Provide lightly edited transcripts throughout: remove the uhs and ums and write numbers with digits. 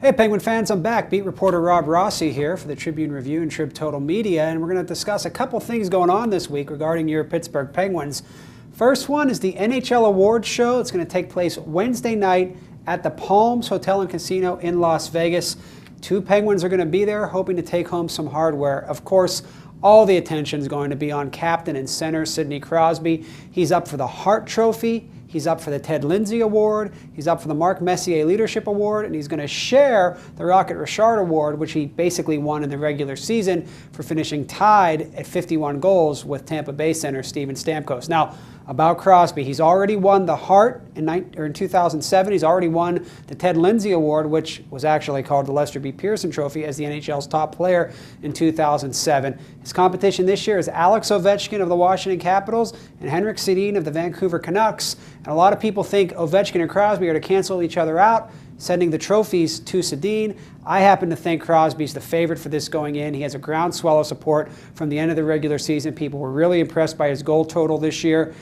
Hey Penguin fans, I'm back. Beat reporter Rob Rossi here for the Tribune Review and Trib Total Media, and we're going to discuss a couple things going on this week regarding your Pittsburgh Penguins. First one is the NHL Awards show. It's going to take place Wednesday night at the Palms Hotel and Casino in Las Vegas. Two Penguins are going to be there, hoping to take home some hardware. Of course, all the attention is going to be on captain and center Sidney Crosby. He's up for the Hart Trophy. He's up for the Ted Lindsay Award, he's up for the Mark Messier Leadership Award, and he's going to share the Rocket Richard Award, which he basically won in the regular season for finishing tied at 51 goals with Tampa Bay center Steven Stamkos. Now, about Crosby, he's already won the Hart in 2007. He's already won the Ted Lindsay Award, which was actually called the Lester B. Pearson Trophy, as the NHL's top player in 2007. His competition this year is Alex Ovechkin of the Washington Capitals and Henrik Sedin of the Vancouver Canucks. And a lot of people think Ovechkin and Crosby are to cancel each other out, sending the trophies to Sedin. I happen to think Crosby's the favorite for this going in. He has a groundswell of support from the end of the regular season. People were really impressed by his goal total this year.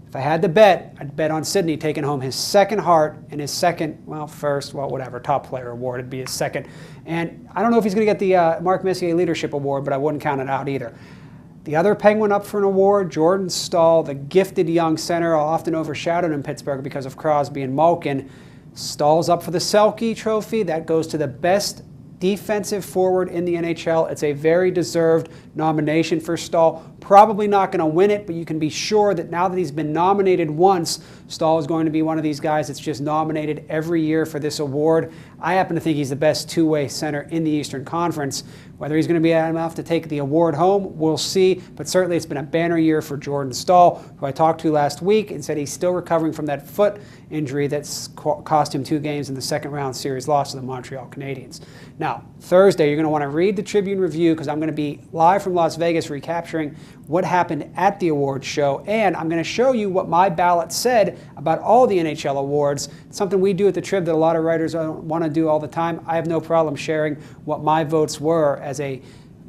If I had to bet, I'd bet on Sidney taking home his second Hart and his second, whatever, top player award. It'd be his second. And I don't know if he's going to get the Mark Messier Leadership Award, but I wouldn't count it out either. The other Penguin up for an award, Jordan Staal, the gifted young center, often overshadowed in Pittsburgh because of Crosby and Malkin. Stahl's up for the Selke Trophy. That goes to the best defensive forward in the NHL. It's a very deserved nomination for Stahl. Probably not going to win it, but you can be sure that now that he's been nominated once, Stahl is going to be one of these guys that's just nominated every year for this award. I happen to think he's the best two-way center in the Eastern Conference. Whether he's going to be enough to take the award home, we'll see, but certainly it's been a banner year for Jordan Staal, who I talked to last week and said he's still recovering from that foot injury that's cost him 2 games in the second round series loss to the Montreal Canadiens. Now, Thursday, you're going to want to read the Tribune Review because I'm going to be live from Las Vegas recapturing what happened at the awards show, and I'm going to show you what my ballot said about all the NHL awards. It's something we do at the Trib that a lot of writers want to do all the time. I have no problem sharing what my votes were as a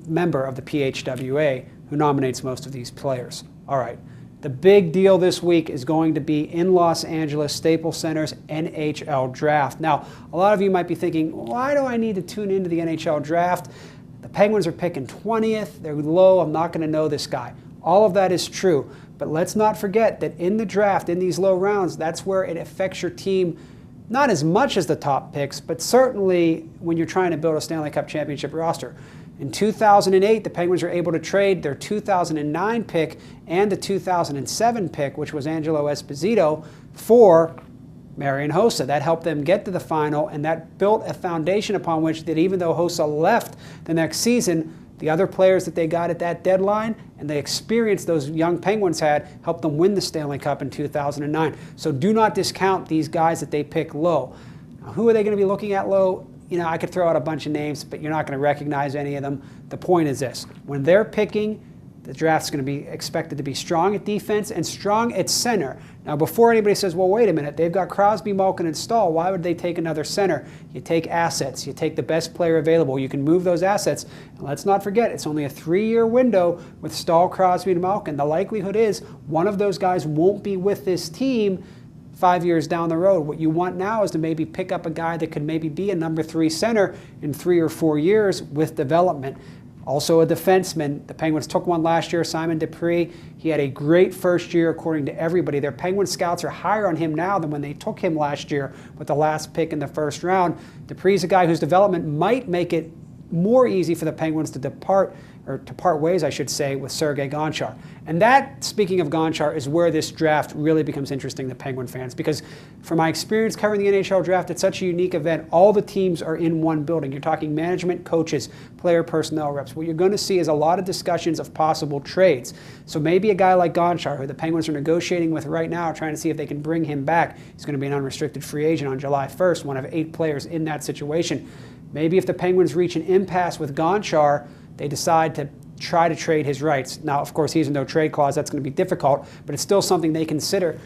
member of the PHWA who nominates most of these players. All right. The big deal this week is going to be in Los Angeles, Staples Center's NHL Draft. Now, a lot of you might be thinking, why do I need to tune into the NHL Draft? The Penguins are picking 20th. They're low. I'm not going to know this guy. All of that is true. But let's not forget that in the draft, in these low rounds, that's where it affects your team, not as much as the top picks, but certainly when you're trying to build a Stanley Cup championship roster. In 2008, the Penguins were able to trade their 2009 pick and the 2007 pick, which was Angelo Esposito, for Marian Hossa. That helped them get to the final, and that built a foundation upon which that even though Hossa left the next season, the other players that they got at that deadline and the experience those young Penguins had helped them win the Stanley Cup in 2009. So do not discount these guys that they pick low. Now, who are they going to be looking at low? You know, I could throw out a bunch of names, but you're not going to recognize any of them. The point is this. When they're picking, the draft's going to be expected to be strong at defense and strong at center. Now, before anybody says, well, wait a minute, they've got Crosby, Malkin, and Staal. Why would they take another center? You take assets. You take the best player available. You can move those assets. And let's not forget, it's only a 3-year window with Staal, Crosby, and Malkin. The likelihood is one of those guys won't be with this team 5 years down the road. What you want now is to maybe pick up a guy that could maybe be a number 3 center in 3 or 4 years with development. Also a defenseman. The Penguins took one last year, Simon Dupree. He had a great first year according to everybody. Their Penguin scouts are higher on him now than when they took him last year with the last pick in the first round. Dupree's a guy whose development might make it more easy for the Penguins to part ways, I should say, with Sergei Gonchar. And that, speaking of Gonchar, is where this draft really becomes interesting to Penguin fans, because from my experience covering the NHL draft, it's such a unique event. All the teams are in one building. You're talking management, coaches, player personnel reps. What you're going to see is a lot of discussions of possible trades. So maybe a guy like Gonchar, who the Penguins are negotiating with right now, trying to see if they can bring him back. He's going to be an unrestricted free agent on July 1st, one of 8 players in that situation. Maybe if the Penguins reach an impasse with Gonchar, they decide to try to trade his rights. Now, of course, he has a no-trade clause. That's going to be difficult, but it's still something they consider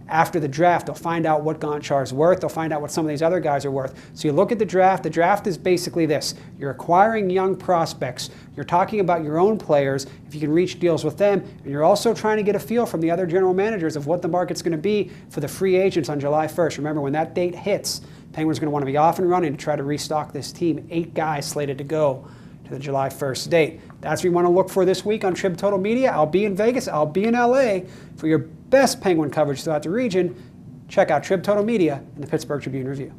after the draft. They'll find out what Gonchar's worth. They'll find out what some of these other guys are worth. So you look at the draft. The draft is basically this. You're acquiring young prospects. You're talking about your own players, if you can reach deals with them, and you're also trying to get a feel from the other general managers of what the market's going to be for the free agents on July 1st. Remember, when that date hits, Penguins are going to want to be off and running to try to restock this team. 8 guys slated to go to the July 1st date. That's what you want to look for this week on Trib Total Media. I'll be in Vegas. I'll be in LA for your best Penguin coverage throughout the region. Check out Trib Total Media and the Pittsburgh Tribune Review.